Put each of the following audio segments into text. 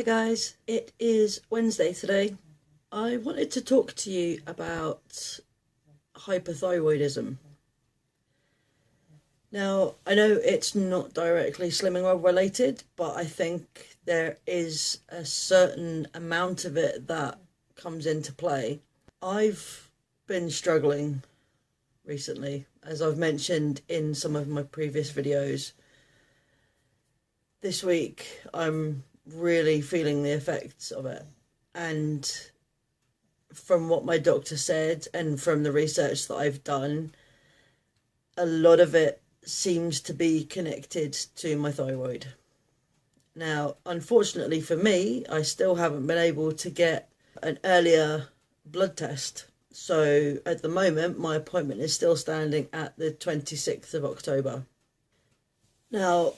guys, it is Wednesday today. I wanted to talk to you about hypothyroidism. Now, I know it's not directly Slimming World related, but I think there is a certain amount of it that comes into play. I've been struggling recently, as I've mentioned in some of my previous videos. This week, I'm really feeling the effects of it, and from what my doctor said and from the research that I've done, a lot of it seems to be connected to my thyroid. Now, unfortunately for me, I still haven't been able to get an earlier blood test, so at the moment my appointment is still standing at the 26th of October. Now,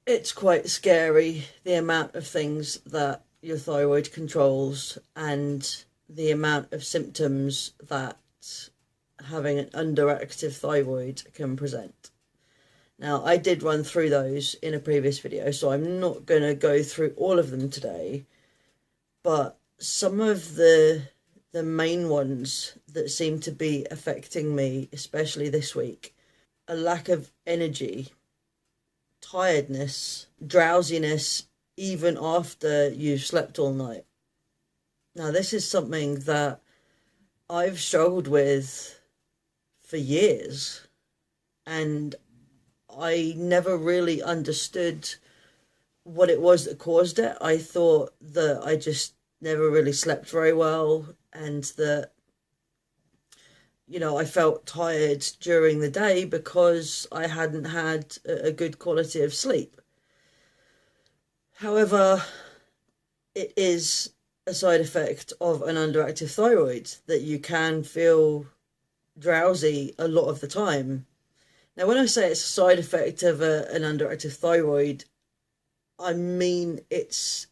it's quite scary, the amount of things that your thyroid controls and the amount of symptoms that having an underactive thyroid can present. Now, I did run through those in a previous video, so I'm not going to go through all of them today, but some of the main ones that seem to be affecting me, especially this week: a lack of energy, tiredness, drowsiness, even after you've slept all night. Now, this is something that I've struggled with for years, and I never really understood what it was that caused it. I thought that I just never really slept very well, and that, I felt tired during the day because I hadn't had a good quality of sleep. However, it is a side effect of an underactive thyroid that you can feel drowsy a lot of the time. Now, when I say it's a side effect of an underactive thyroid, I mean it's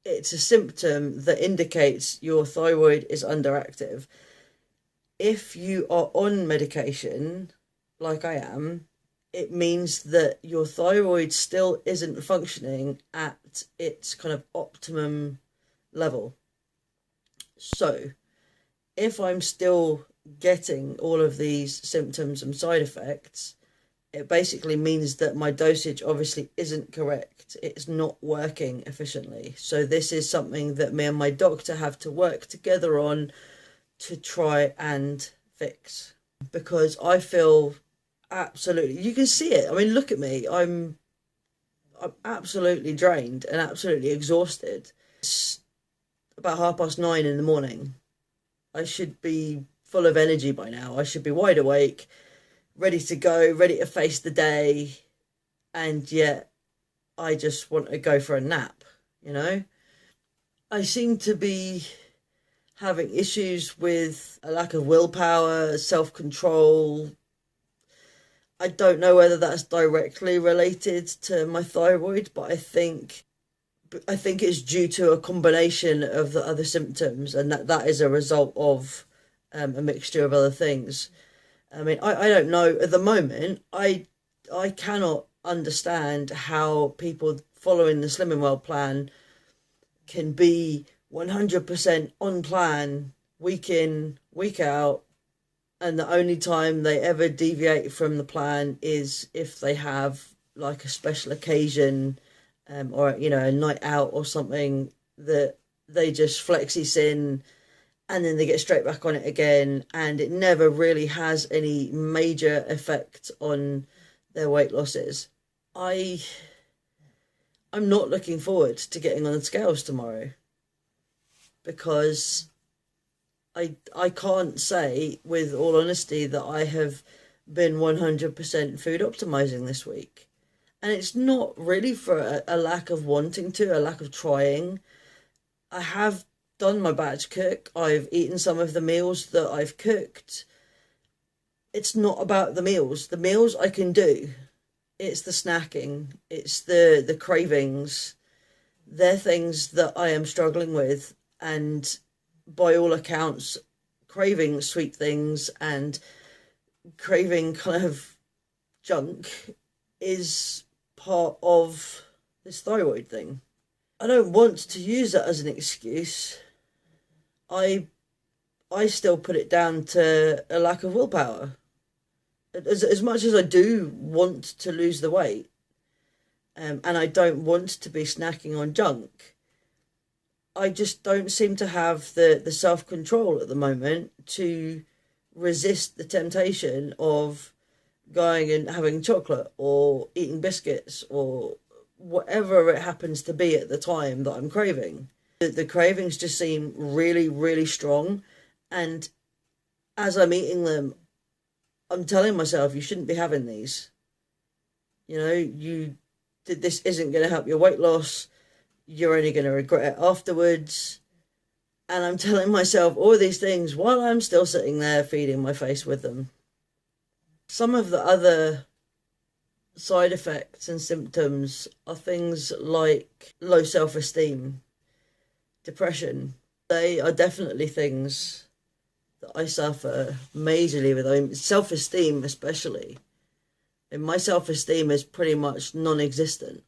a symptom that indicates your thyroid is underactive. If you are on medication, like I am, it means that your thyroid still isn't functioning at its kind of optimum level. So, if I'm still getting all of these symptoms and side effects, it basically means that my dosage obviously isn't correct. It's not working efficiently. So this is something that me and my doctor have to work together on to try and fix, because I feel absolutely, you can see it. I mean, look at me. I'm absolutely drained and absolutely exhausted. It's about 9:30 in the morning. I should be full of energy by now. I should be wide awake, ready to go, ready to face the day, and yet I just want to go for a nap, I seem to be having issues with a lack of willpower, self-control. I don't know whether that's directly related to my thyroid, but I think it's due to a combination of the other symptoms, and that is a result of a mixture of other things. I mean, I don't know at the moment. I cannot understand how people following the Slimming World plan can be 100% on plan week in, week out, and the only time they ever deviate from the plan is if they have like a special occasion, or a night out or something, that they just flexi sin and then they get straight back on it again, and it never really has any major effect on their weight losses. I'm not looking forward to getting on the scales tomorrow, because I can't say with all honesty that I have been 100% food optimizing this week. And it's not really for a lack of wanting to, a lack of trying. I have done my batch cook. I've eaten some of the meals that I've cooked. It's not about the meals. The meals I can do. It's the snacking. It's the cravings. They're things that I am struggling with. And by all accounts, craving sweet things and craving kind of junk is part of this thyroid thing. I don't want to use that as an excuse. I still put it down to a lack of willpower. As much as I do want to lose the weight, and I don't want to be snacking on junk, I just don't seem to have the self-control at the moment to resist the temptation of going and having chocolate or eating biscuits or whatever it happens to be at the time that I'm craving. The cravings just seem really, really strong. And as I'm eating them, I'm telling myself, you shouldn't be having these. You know, this isn't going to help your weight loss. You're only going to regret it afterwards. And I'm telling myself all these things while I'm still sitting there feeding my face with them. Some of the other side effects and symptoms are things like low self-esteem, depression. They are definitely things that I suffer majorly with. I mean, self-esteem especially. And my self-esteem is pretty much non-existent.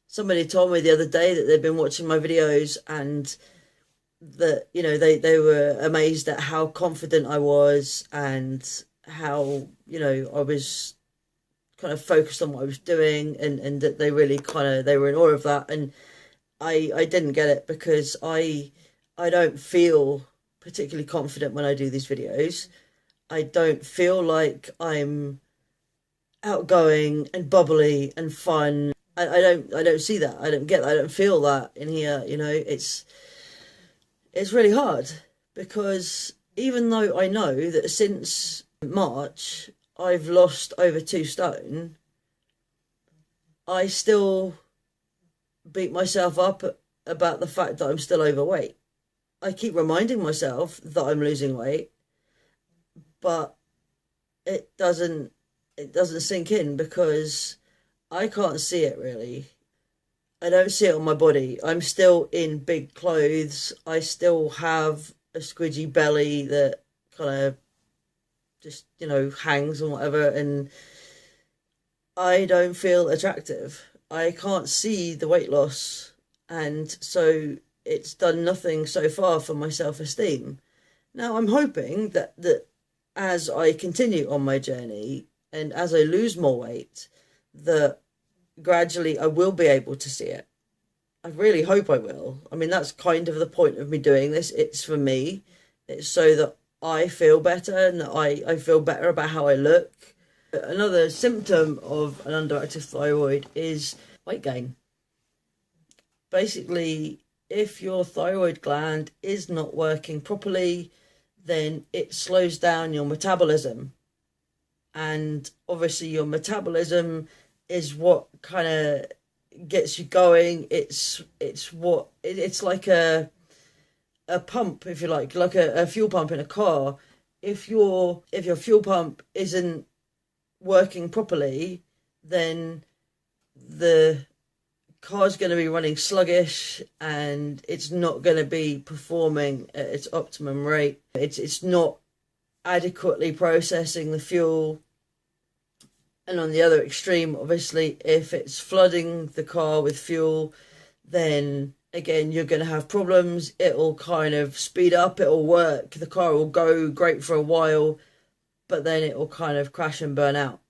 Somebody told me the other day that they'd been watching my videos and that, you know, they were amazed at how confident I was and how, you know, I was kind of focused on what I was doing, and that they really they were in awe of that. And I didn't get it because I don't feel particularly confident when I do these videos. I don't feel like I'm outgoing and bubbly and fun. I don't see that. I don't get that. I don't feel that in here. You know, it's really hard because even though I know that since March I've lost over 2 stone, I still beat myself up about the fact that I'm still overweight. I keep reminding myself that I'm losing weight, but it doesn't sink in because I can't see it really. I don't see it on my body. I'm still in big clothes. I still have a squidgy belly that kind of just, you know, hangs and whatever, and I don't feel attractive. I can't see the weight loss, and so it's done nothing so far for my self-esteem. Now I'm hoping that as I continue on my journey and as I lose more weight, that gradually I will be able to see it. I really hope I will. I mean, that's kind of the point of me doing this. It's for me. It's so that I feel better and that I feel better about how I look. Another symptom of an underactive thyroid is weight gain. Basically, if your thyroid gland is not working properly, then it slows down your metabolism. And obviously your metabolism is what kind of gets you going. It's like a pump, if you like a fuel pump in a car. If your fuel pump isn't working properly, then the car's going to be running sluggish and it's not going to be performing at its optimum rate. It's not adequately processing the fuel. And on the other extreme, obviously, if it's flooding the car with fuel, then again, you're going to have problems. It'll kind of speed up, it'll work, the car will go great for a while, but then it will kind of crash and burn out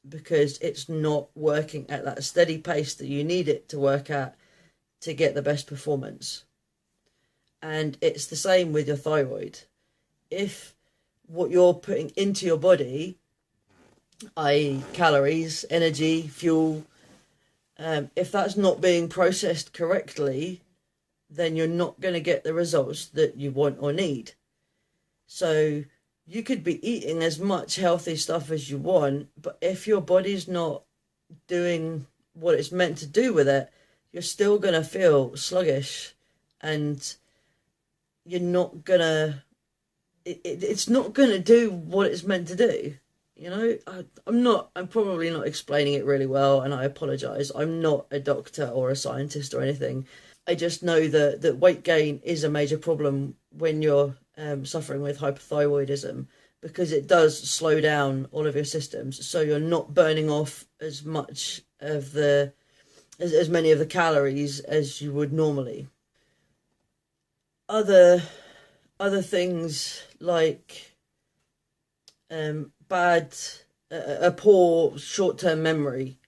because it's not working at that steady pace that you need it to work at to get the best performance. And it's the same with your thyroid. If what you're putting into your body, i.e. calories, energy, fuel, if that's not being processed correctly, then you're not going to get the results that you want or need. So you could be eating as much healthy stuff as you want, but if your body's not doing what it's meant to do with it, you're still going to feel sluggish, and you're not going to, it's not going to do what it's meant to do. You know, I'm probably not explaining it really well, and I apologise. I'm not a doctor or a scientist or anything. I just know that weight gain is a major problem when you're suffering with hypothyroidism, because it does slow down all of your systems. So you're not burning off as much of the as many of the calories as you would normally. Other things like a poor short-term memory,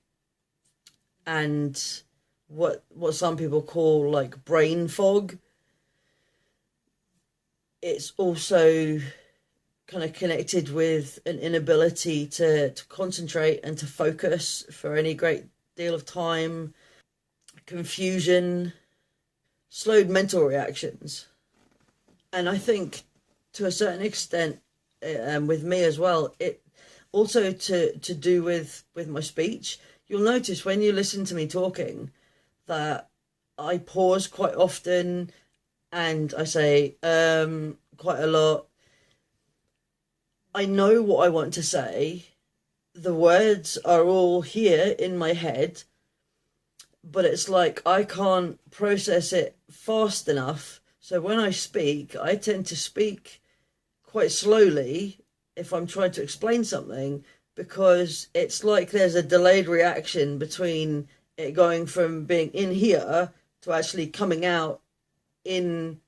and what some people call like brain fog. It's also kind of connected with an inability to concentrate and to focus for any great deal of time, confusion, slowed mental reactions. And I think to a certain extent, with me as well, it also to do with my speech. You'll notice when you listen to me talking that I pause quite often and I say quite a lot. I know what I want to say. The words are all here in my head, but it's like I can't process it fast enough. So when I speak, I tend to speak quite slowly if I'm trying to explain something, because it's like there's a delayed reaction between it going from being in here to actually coming out in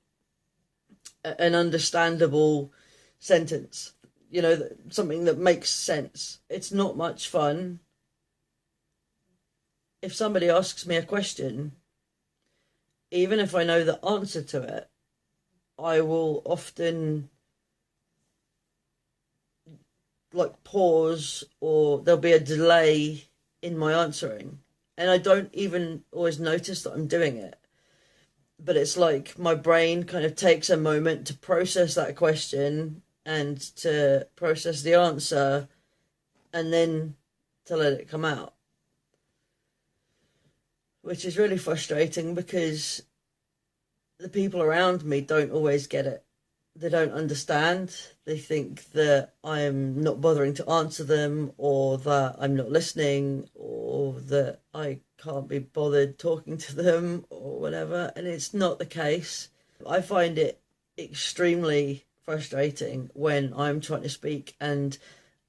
an understandable sentence, something that makes sense. It's not much fun. If somebody asks me a question, even if I know the answer to it, I will often like pause, or there'll be a delay in my answering, and I don't even always notice that I'm doing it. But it's like my brain kind of takes a moment to process that question and to process the answer, and then to let it come out, which is really frustrating because the people around me don't always get it. They don't understand. They think that I'm not bothering to answer them, or that I'm not listening, or that I can't be bothered talking to them, or whatever. And it's not the case. I find it extremely frustrating when I'm trying to speak, and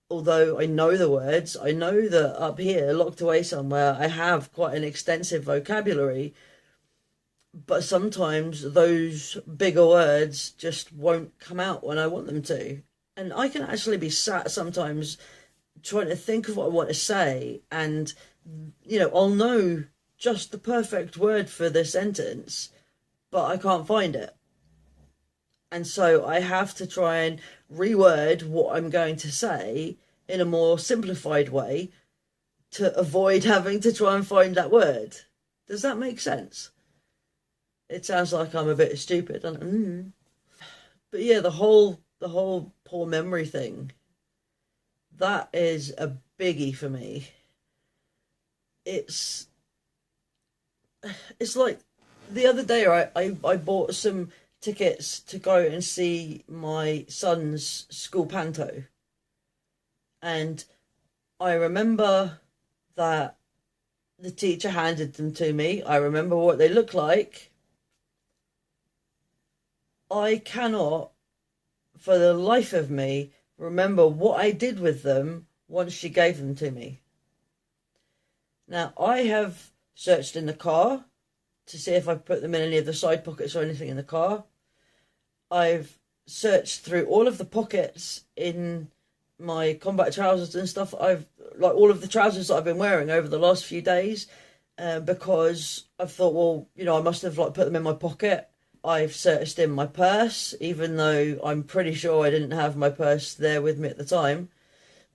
although I know the words, I know that up here, locked away somewhere, I have quite an extensive vocabulary, but sometimes those bigger words just won't come out when I want them to. And I can actually be sat sometimes trying to think of what I want to say, and, I'll know just the perfect word for the sentence, but I can't find it. And so I have to try and reword what I'm going to say in a more simplified way to avoid having to try and find that word. Does that make sense? It sounds like I'm a bit stupid. But yeah, the whole poor memory thing, that is a biggie for me. It's like the other day, I bought some tickets to go and see my son's school panto. And I remember that the teacher handed them to me. I remember what they look like. I cannot, for the life of me, remember what I did with them once she gave them to me. Now, I have searched in the car to see if I put them in any of the side pockets or anything in the car. I've searched through all of the pockets in my combat trousers and stuff. I've like all of the trousers that I've been wearing over the last few days, because I've thought, well, I must have put them in my pocket. I've searched in my purse, even though I'm pretty sure I didn't have my purse there with me at the time.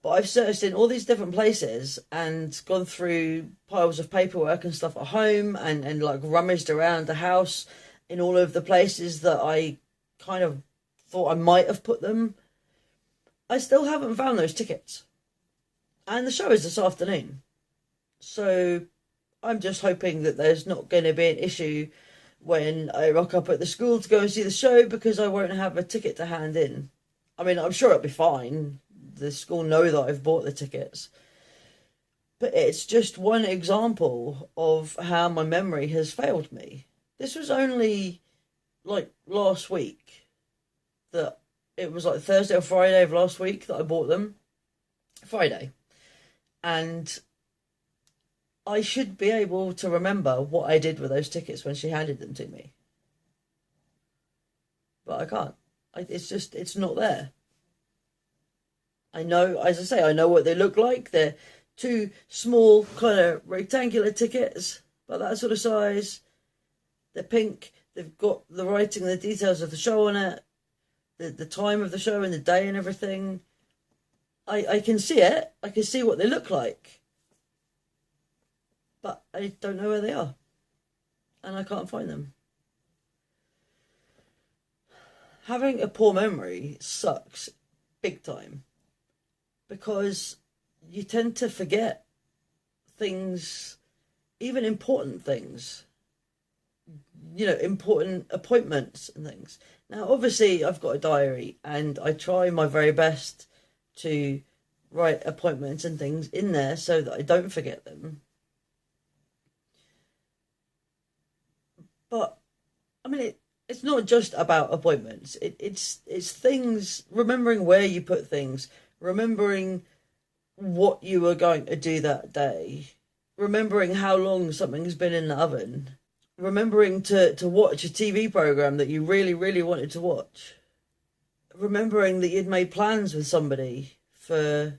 But I've searched in all these different places and gone through piles of paperwork and stuff at home, and rummaged around the house in all of the places that I kind of thought I might have put them. I still haven't found those tickets. And the show is this afternoon. So I'm just hoping that there's not going to be an issue when I rock up at the school to go and see the show, because I won't have a ticket to hand in. I mean, I'm sure it'll be fine. The school know that I've bought the tickets. But it's just one example of how my memory has failed me. This was only last week, that it was Thursday or Friday of last week that I bought them. Friday. And I should be able to remember what I did with those tickets when she handed them to me. But I can't. It's not there. I know, as I say, I know what they look like. They're two small, kind of rectangular tickets, about that sort of size. They're pink. They've got the writing, the details of the show on it, the time of the show and the day and everything. I can see it. I can see what they look like. But I don't know where they are. And I can't find them. Having a poor memory sucks big time. Because you tend to forget things, even important things. You know, important appointments and things. Now, obviously, I've got a diary and I try my very best to write appointments and things in there so that I don't forget them. But, I mean, it's not just about appointments. It's things, remembering where you put things, remembering what you were going to do that day, remembering how long something's been in the oven, remembering to watch a TV program that you really, really wanted to watch, remembering that you'd made plans with somebody for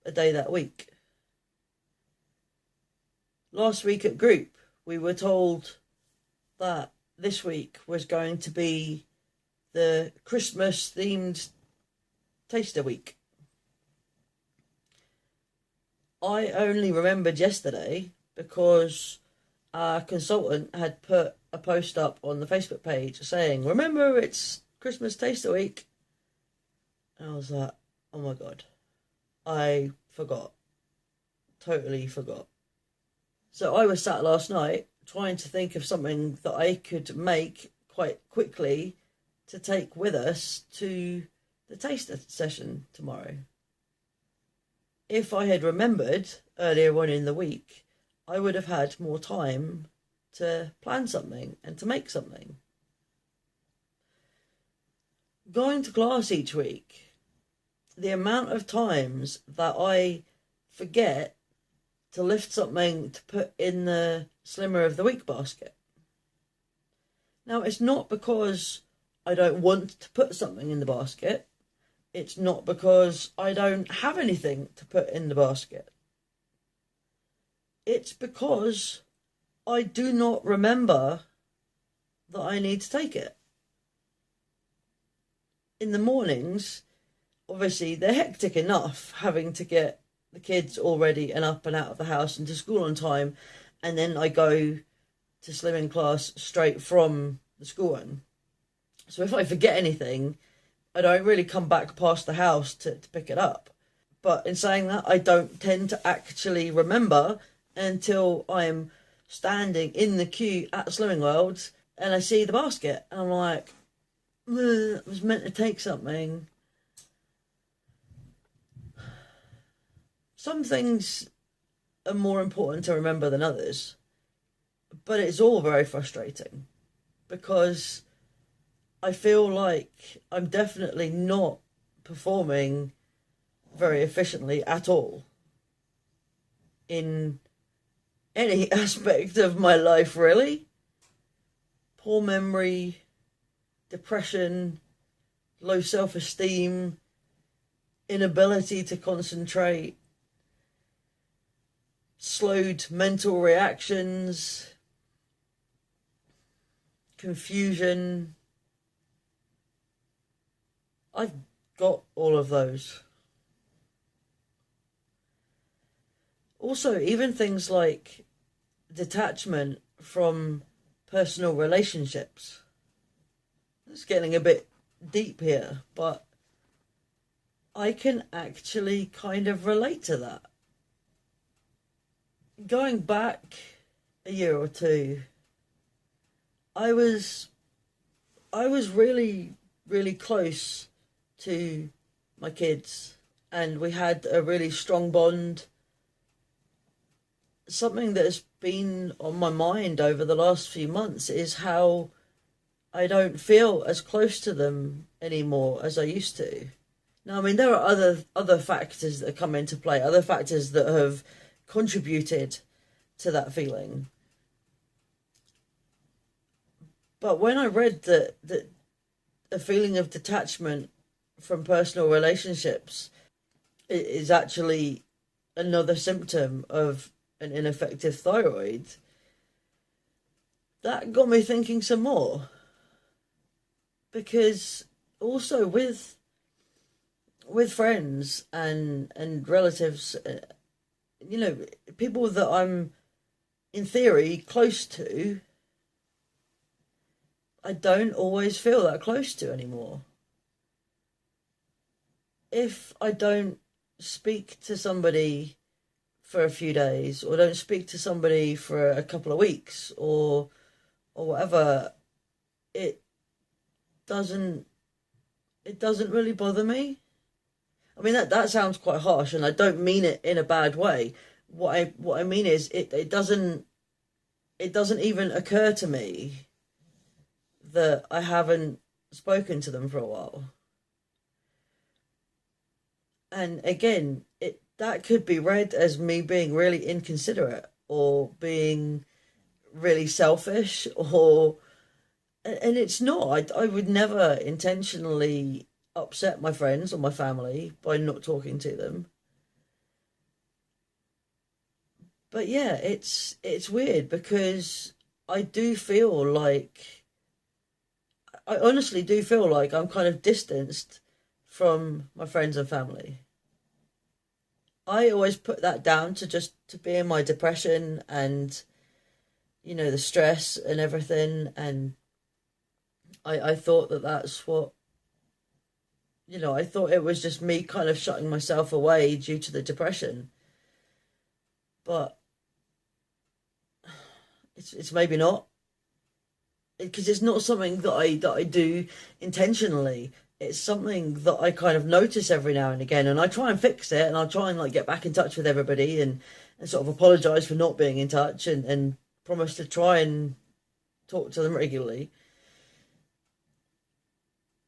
a day that week. Last week at group, we were told that this week was going to be the Christmas themed taster week. I only remembered yesterday because our consultant had put a post up on the Facebook page saying, remember, it's Christmas taster week. And I was like, oh my God, I forgot. Totally forgot. So I was sat last night trying to think of something that I could make quite quickly to take with us to the taster session tomorrow. If I had remembered earlier on in the week, I would have had more time to plan something and to make something. Going to class each week, the amount of times that I forget to lift something to put in the Slimmer of the Week basket. Now, it's not because I don't want to put something in the basket. It's not because I don't have anything to put in the basket. It's because I do not remember that I need to take it. In the mornings, obviously, they're hectic enough having to get the kids all ready and up and out of the house and to school on time, and then I go to slimming class straight from the school run. So if I forget anything, I don't really come back past the house to pick it up. But in saying that, I don't tend to actually remember until I'm standing in the queue at Slimming World and I see the basket and I'm like, I was meant to take something. Some things are more important to remember than others, but it's all very frustrating because I feel like I'm definitely not performing very efficiently at all in any aspect of my life, really. Poor memory, depression, low self-esteem, inability to concentrate, slowed mental reactions, confusion. I've got all of those. Also, even things like detachment from personal relationships. It's getting a bit deep here, but I can actually kind of relate to that. Going back a year or two, I was really, really close to my kids, and we had a really strong bond. Something that has been on my mind over the last few months is how I don't feel as close to them anymore as I used to. Now, I mean, there are other factors that come into play, other factors that have contributed to that feeling. But when I read that a feeling of detachment from personal relationships is actually another symptom of an ineffective thyroid, that got me thinking some more. Because also with friends and relatives, people that I'm in theory close to, I don't always feel that close to anymore. If I don't speak to somebody for a few days, or don't speak to somebody for a couple of weeks, or whatever, it doesn't really bother me. I mean, that sounds quite harsh, and I don't mean it in a bad way. What I mean is it doesn't even occur to me that I haven't spoken to them for a while. And again, that could be read as me being really inconsiderate, or being really selfish, and it's not. I would never intentionally upset my friends or my family by not talking to them. But yeah, it's weird, because I do feel like, I honestly do feel like I'm kind of distanced from my friends and family. I always put that down to being my depression and, the stress and everything. And I thought that's what, I thought it was just me kind of shutting myself away due to the depression. But it's maybe not, because it's not something that I do intentionally. It's something that I kind of notice every now and again, and I try and fix it, and I'll try and like get back in touch with everybody, and sort of apologize for not being in touch, and promise to try and talk to them regularly.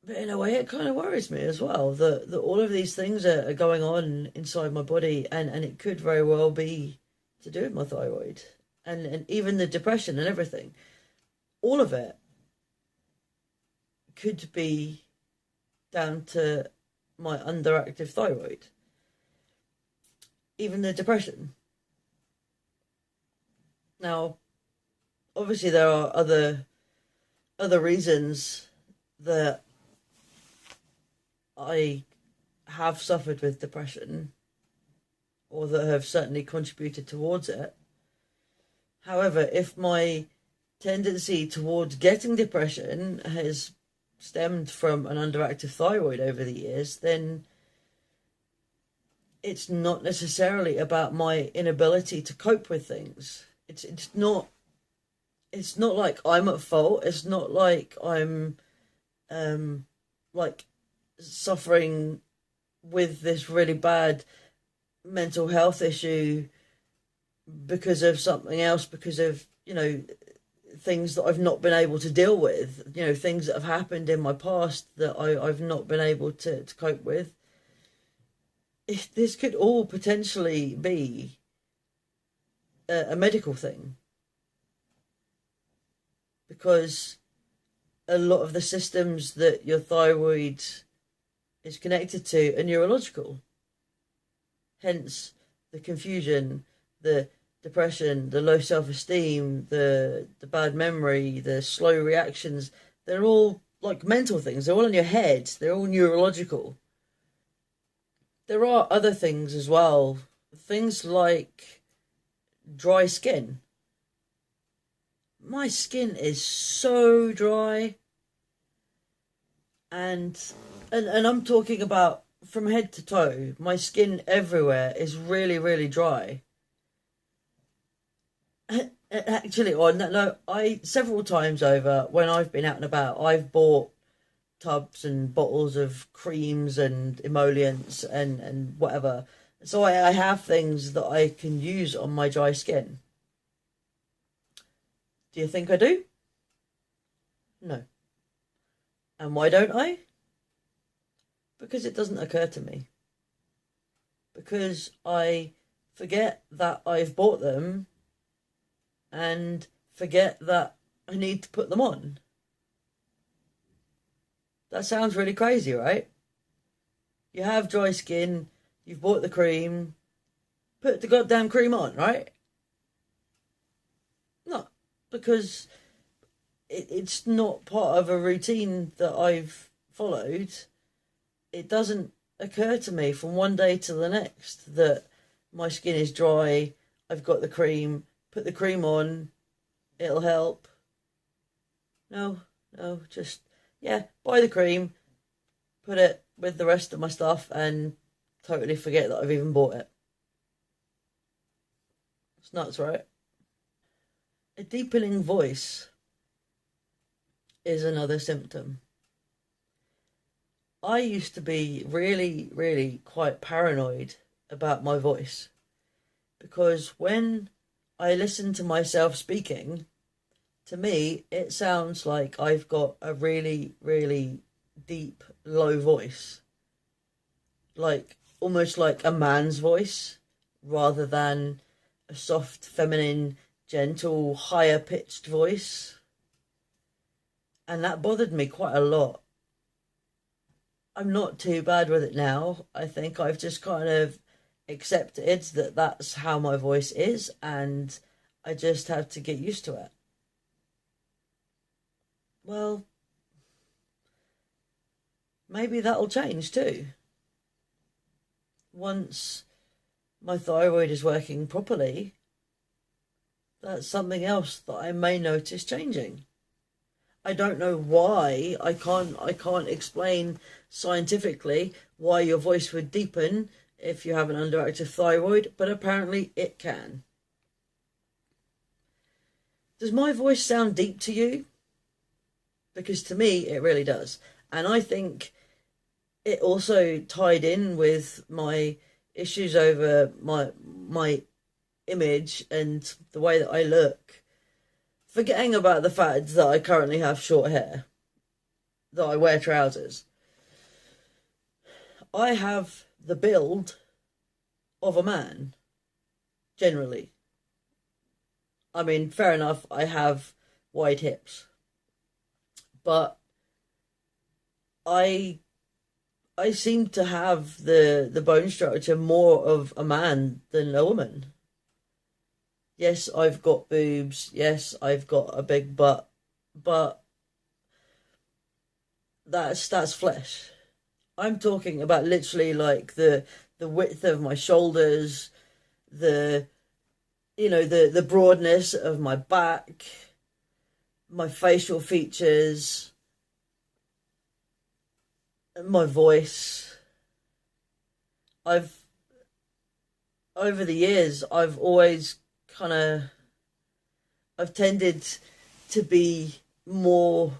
But in a way, it kind of worries me as well that all of these things are going on inside my body, and it could very well be to do with my thyroid, and even the depression and everything. All of it could be down to my underactive thyroid. Even the depression. Now, obviously, there are other reasons that I have suffered with depression, or that have certainly contributed towards it. However, if my tendency towards getting depression has stemmed from an underactive thyroid over the years, then it's not necessarily about my inability to cope with things. It's not like I'm at fault. It's not like I'm like suffering with this really bad mental health issue because of something else, because of, things that I've not been able to deal with, things that have happened in my past that I've not been able to cope with. This could all potentially be a medical thing, because a lot of the systems that your thyroid is connected to are neurological. Hence the confusion, the depression, the low self-esteem, the bad memory, the slow reactions. They're all like mental things. They're all in your head. They're all neurological. There are other things as well. Things like dry skin. My skin is so dry. And I'm talking about from head to toe. My skin everywhere is really, really dry. Actually, no, I several times over when I've been out and about, I've bought tubs and bottles of creams and emollients and whatever. So I have things that I can use on my dry skin. Do you think I do? No. And why don't I? Because it doesn't occur to me. Because I forget that I've bought them and forget that I need to put them on. That sounds really crazy, right? You have dry skin, you've bought the cream, put the goddamn cream on, right? No, because it's not part of a routine that I've followed. It doesn't occur to me from one day to the next that my skin is dry, I've got the cream, put the cream on, it'll help. No, no, just, yeah, buy the cream, put it with the rest of my stuff, and totally forget that I've even bought it. It's nuts, right? A deepening voice is another symptom. I used to be really, really quite paranoid about my voice because when I listen to myself speaking, to me, it sounds like I've got a really, really deep, low voice. Like, almost like a man's voice rather than a soft, feminine, gentle, higher pitched voice. And that bothered me quite a lot. I'm not too bad with it now. I think I've just kind of accepted that that's how my voice is, and I just have to get used to it. Well, maybe that'll change too. Once my thyroid is working properly, that's something else that I may notice changing. I don't know why. I can't explain scientifically why your voice would deepen if you have an underactive thyroid, but apparently it can. Does my voice sound deep to you? Because to me it really does. And I think it also tied in with my issues over my image and the way that I look. Forgetting about the fact that I currently have short hair, that I wear trousers. I have the build of a man, generally. I mean, fair enough, I have wide hips. But I I seem to have the bone structure more of a man than a woman. Yes, I've got boobs. Yes, I've got a big butt, but that's flesh. I'm talking about literally like the width of my shoulders, the the broadness of my back, my facial features, my voice. I've over the years I've always kind of I've tended to be more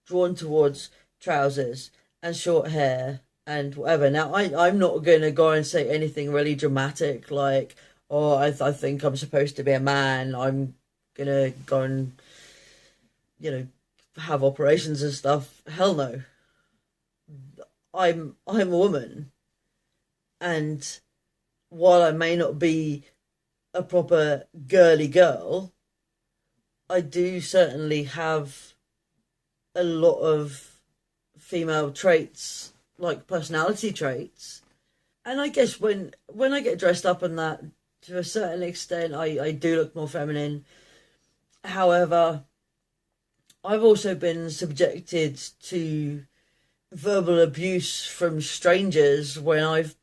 drawn towards trousers and short hair and whatever. Now, I'm not going to go and say anything really dramatic like, oh, I think I'm supposed to be a man. I'm going to go and, you know, have operations and stuff. Hell no. I'm a woman. And while I may not be a proper girly girl, I do certainly have a lot of female traits, like personality traits. And I guess when I get dressed up and that, to a certain extent, I do look more feminine. However, I've also been subjected to verbal abuse from strangers when I've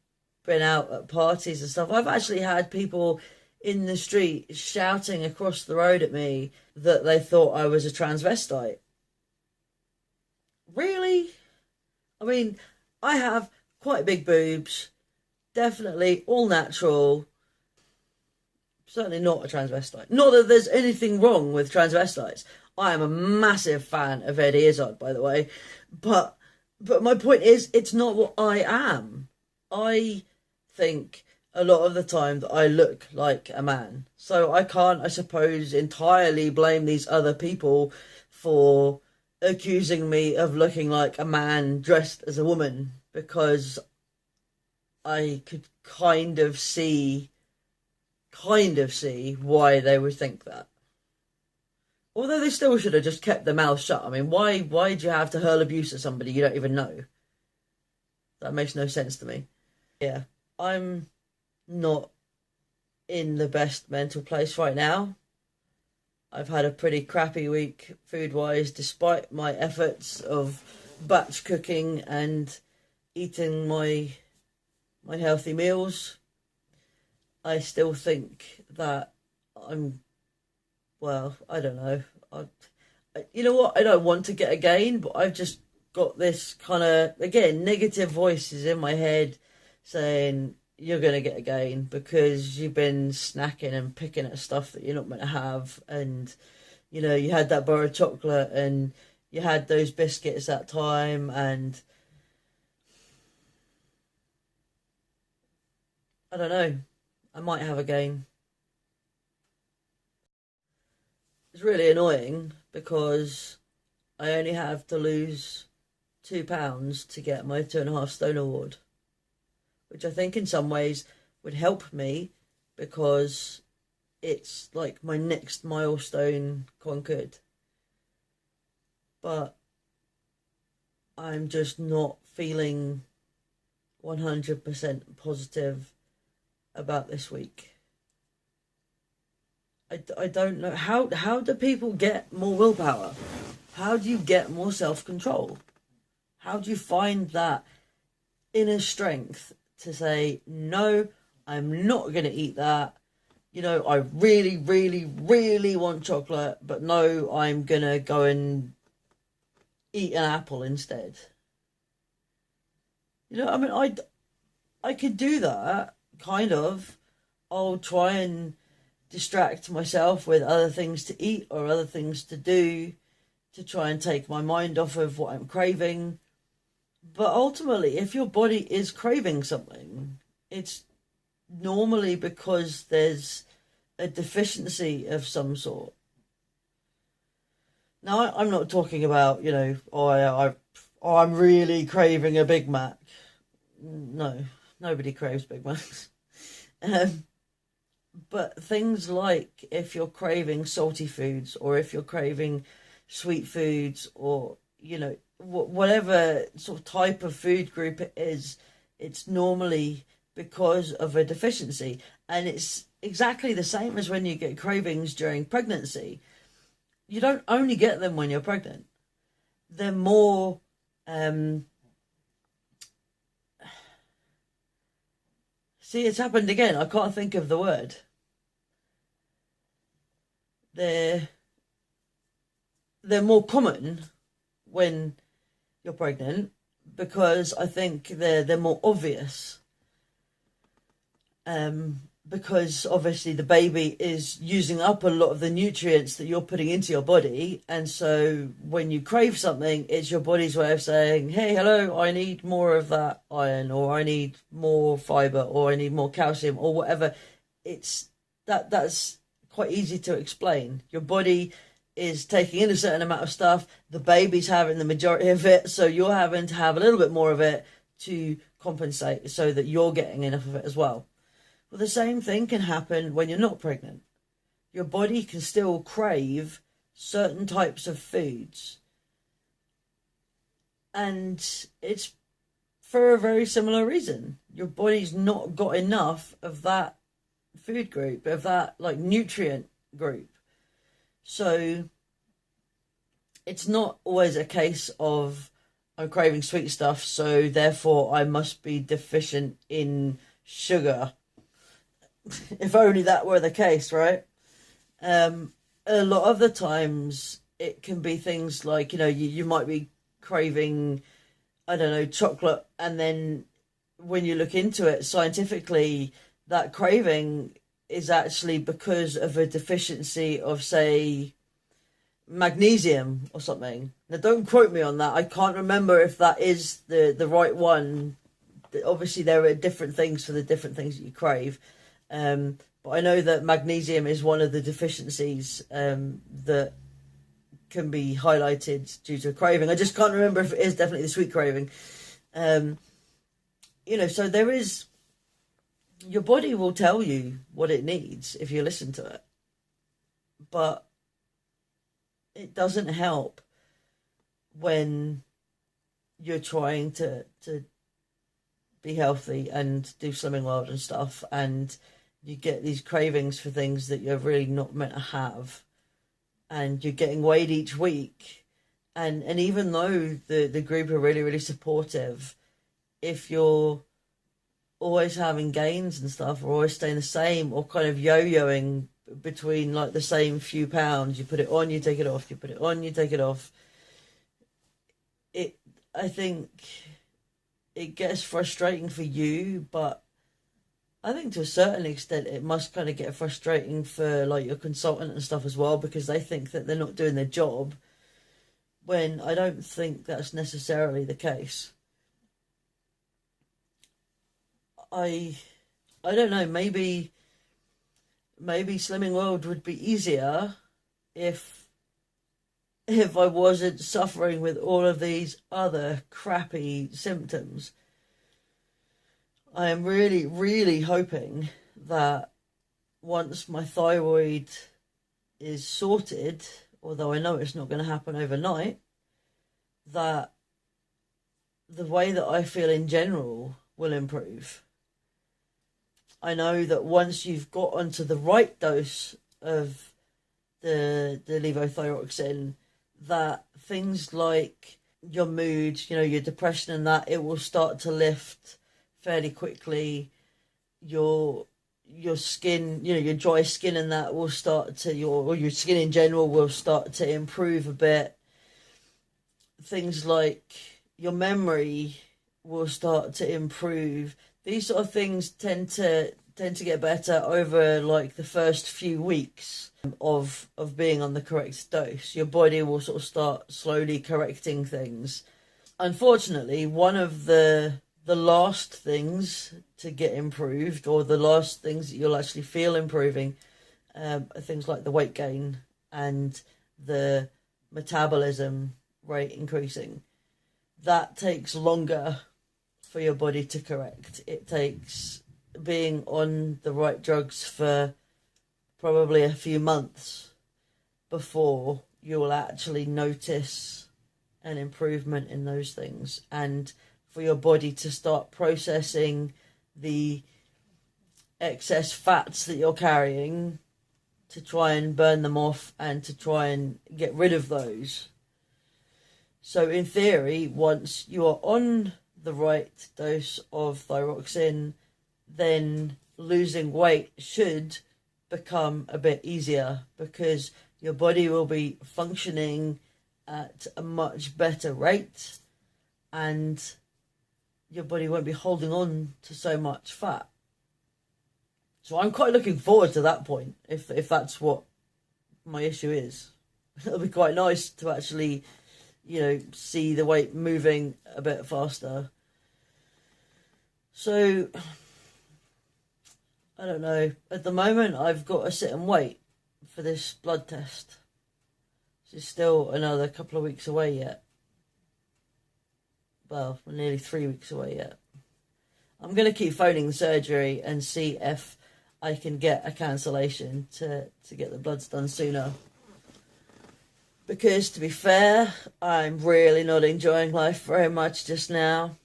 been out at parties and stuff. I've actually had people in the street shouting across the road at me that they thought I was a transvestite. Really? I mean, I have quite big boobs, definitely all natural. Certainly not a transvestite. Not that there's anything wrong with transvestites. I am a massive fan of Eddie Izzard, by the way. But my point is, it's not what I am. I think a lot of the time that I look like a man. So I can't, I suppose, entirely blame these other people for accusing me of looking like a man dressed as a woman, because I could kind of see kind of see why they would think that. Although they still should have just kept their mouth shut. I mean, why do you have to hurl abuse at somebody you don't even know? That makes no sense to me. Yeah, I'm not in the best mental place right now. I've had a pretty crappy week food-wise, despite my efforts of batch cooking and eating my healthy meals. I still think that I don't know. You know what? I don't want to get a gain, but I've just got this kind of, again, negative voices in my head saying, you're going to get a gain because you've been snacking and picking at stuff that you're not meant to have. And, you had that bar of chocolate and you had those biscuits that time. And I don't know. I might have a gain. It's really annoying because I only have to lose £2 to get my 2.5 stone award, which I think in some ways would help me because it's like my next milestone conquered. But I'm just not feeling 100% positive about this week. I don't know. How do people get more willpower? How do you get more self-control? How do you find that inner strength to say, no, I'm not going to eat that. I really, really, really want chocolate, but no, I'm going to go and eat an apple instead. I could do that, kind of. I'll try and distract myself with other things to eat or other things to do to try and take my mind off of what I'm craving. But ultimately, if your body is craving something, it's normally because there's a deficiency of some sort. Now, I'm not talking about, I'm really craving a Big Mac. No, nobody craves Big Macs. But things like if you're craving salty foods or if you're craving sweet foods or, whatever sort of type of food group it is, it's normally because of a deficiency. And it's exactly the same as when you get cravings during pregnancy. You don't only get them when you're pregnant. They're more... See, it's happened again. I can't think of the word. They're more common when you're pregnant because I think they're more obvious. Because obviously the baby is using up a lot of the nutrients that you're putting into your body, and so when you crave something, it's your body's way of saying, hey, hello, I need more of that iron, or I need more fiber, or I need more calcium, or whatever. That's quite easy to explain. Your body is taking in a certain amount of stuff, the baby's having the majority of it, so you're having to have a little bit more of it to compensate so that you're getting enough of it as well. Well, the same thing can happen when you're not pregnant. Your body can still crave certain types of foods. And it's for a very similar reason. Your body's not got enough of that food group, of that nutrient group. So it's not always a case of I'm craving sweet stuff, so therefore I must be deficient in sugar. If only that were the case, right? A lot of the times it can be things like, you might be craving, I don't know, chocolate, and then when you look into it scientifically, that craving is actually because of a deficiency of, say, magnesium or something. Now, don't quote me on that. I can't remember if that is the right one. Obviously, there are different things for the different things that you crave. But I know that magnesium is one of the deficiencies that can be highlighted due to craving. I just can't remember if it is definitely the sweet craving. So there is your body will tell you what it needs if you listen to it. But it doesn't help when you're trying to be healthy and do Slimming World and stuff, and you get these cravings for things that you're really not meant to have, and you're getting weighed each week, and even though the group are really, really supportive, if you're always having gains and stuff, or always staying the same, or kind of yo-yoing between like the same few pounds, you put it on, you take it off, you put it on, you take it off, I think it gets frustrating for you, but I think to a certain extent it must kind of get frustrating for like your consultant and stuff as well, because they think that they're not doing their job, when I don't think that's necessarily the case. I don't know, maybe Slimming World would be easier if I wasn't suffering with all of these other crappy symptoms. I am really, really hoping that once my thyroid is sorted, although I know it's not going to happen overnight, that the way that I feel in general will improve. I know that once you've got onto the right dose of the levothyroxine, that things like your mood, your depression and that, it will start to lift fairly quickly. Your skin, your dry skin and that will start to, or your skin in general will start to improve a bit. Things like your memory will start to improve. These sort of things tend to get better over like the first few weeks of being on the correct dose. Your body will sort of start slowly correcting things. Unfortunately, one of the last things to get improved, or the last things that you'll actually feel improving, are things like the weight gain and the metabolism rate increasing. That takes longer for your body to correct. It takes being on the right drugs for probably a few months before you will actually notice an improvement in those things, and for your body to start processing the excess fats that you're carrying to try and burn them off and to try and get rid of those. So in theory, once you are on the right dose of thyroxine, then losing weight should become a bit easier, because your body will be functioning at a much better rate and your body won't be holding on to so much fat. So I'm quite looking forward to that point, if that's what my issue is. It'll be quite nice to actually, see the weight moving a bit faster. So, I don't know. At the moment, I've got to sit and wait for this blood test. It's still another couple of weeks away yet. Well, we're nearly 3 weeks away yet. I'm going to keep phoning the surgery and see if I can get a cancellation to get the bloods done sooner. Because, to be fair, I'm really not enjoying life very much just now.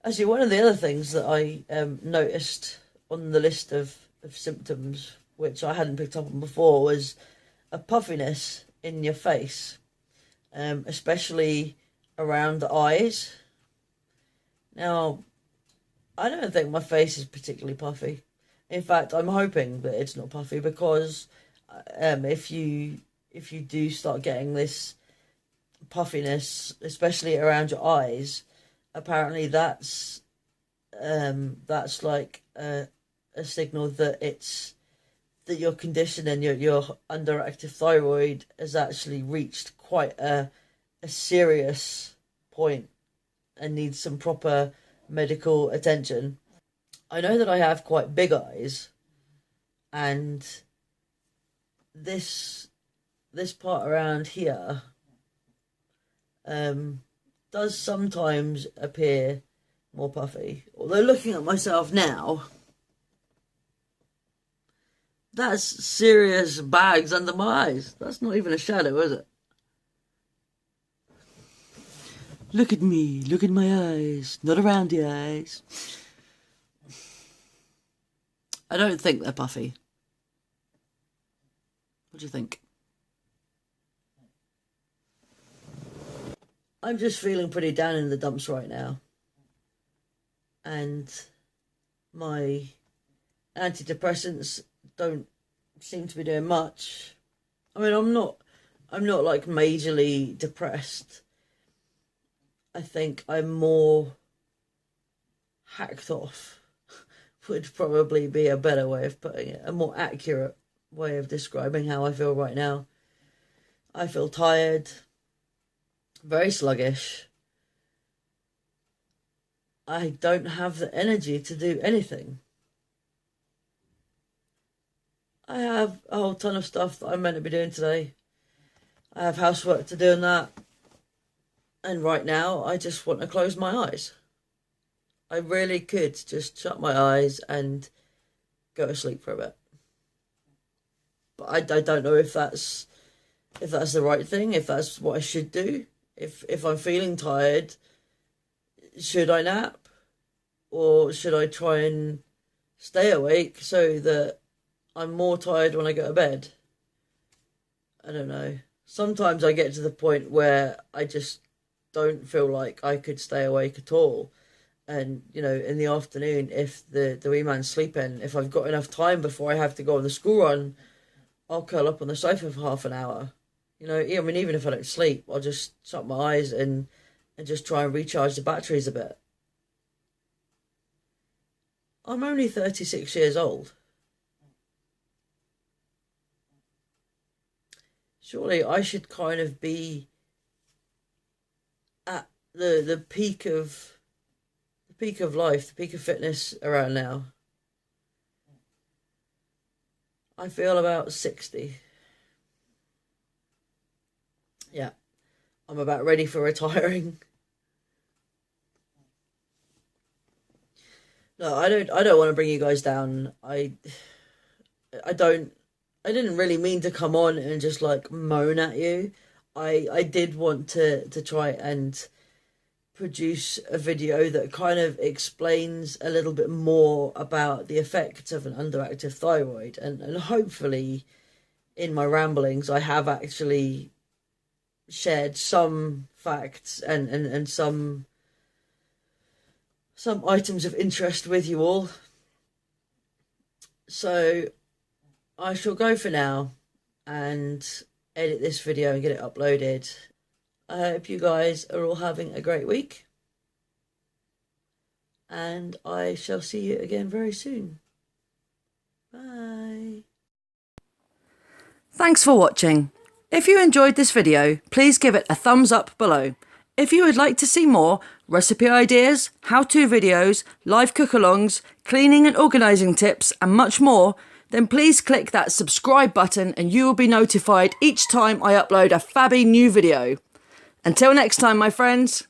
Actually, one of the other things that I noticed on the list of symptoms, which I hadn't picked up on before, was a puffiness in your face, especially around the eyes. Now, I don't think my face is particularly puffy. In fact, I'm hoping that it's not puffy, because if you do start getting this puffiness, especially around your eyes, apparently that's like a signal that your condition and your underactive thyroid has actually reached quite a serious point and needs some proper medical attention. I know that I have quite big eyes, and this part around here does sometimes appear more puffy. Although looking at myself now, that's serious bags under my eyes. That's not even a shadow, is it? Look at me, look at my eyes, not around the eyes. I don't think they're puffy. What do you think? I'm just feeling pretty down in the dumps right now. And my antidepressants don't seem to be doing much. I mean, I'm not like majorly depressed. I think I'm more hacked off would probably be a better way of putting it, a more accurate way of describing how I feel right now. I feel tired, very sluggish. I don't have the energy to do anything. I have a whole ton of stuff that I'm meant to be doing today. I have housework to do and that. And right now, I just want to close my eyes. I really could just shut my eyes and go to sleep for a bit. But I don't know if that's the right thing, if that's what I should do. If I'm feeling tired, should I nap? Or should I try and stay awake so that I'm more tired when I go to bed? I don't know. Sometimes I get to the point where I just don't feel like I could stay awake at all. And, you know, in the afternoon, if the wee man's sleeping, if I've got enough time before I have to go on the school run, I'll curl up on the sofa for half an hour. You know, I mean, even if I don't sleep, I'll just shut my eyes and just try and recharge the batteries a bit. I'm only 36 years old. Surely I should kind of be at the peak of life, the peak of fitness around now. I feel about 60. Yeah, I'm about ready for retiring. No, I don't want to bring you guys down. I didn't really mean to come on and just like moan at you. I did want to try and produce a video that kind of explains a little bit more about the effects of an underactive thyroid, and hopefully in my ramblings I have actually shared some facts and some items of interest with you all. So I shall go for now and edit this video and get it uploaded. I hope you guys are all having a great week, and I shall see you again very soon. Bye. Thanks for watching. If you enjoyed this video, please give it a thumbs up below. If you would like to see more recipe ideas, how-to videos, live cook-alongs, cleaning and organising tips and much more, then please click that subscribe button and you will be notified each time I upload a fabby new video. Until next time, my friends.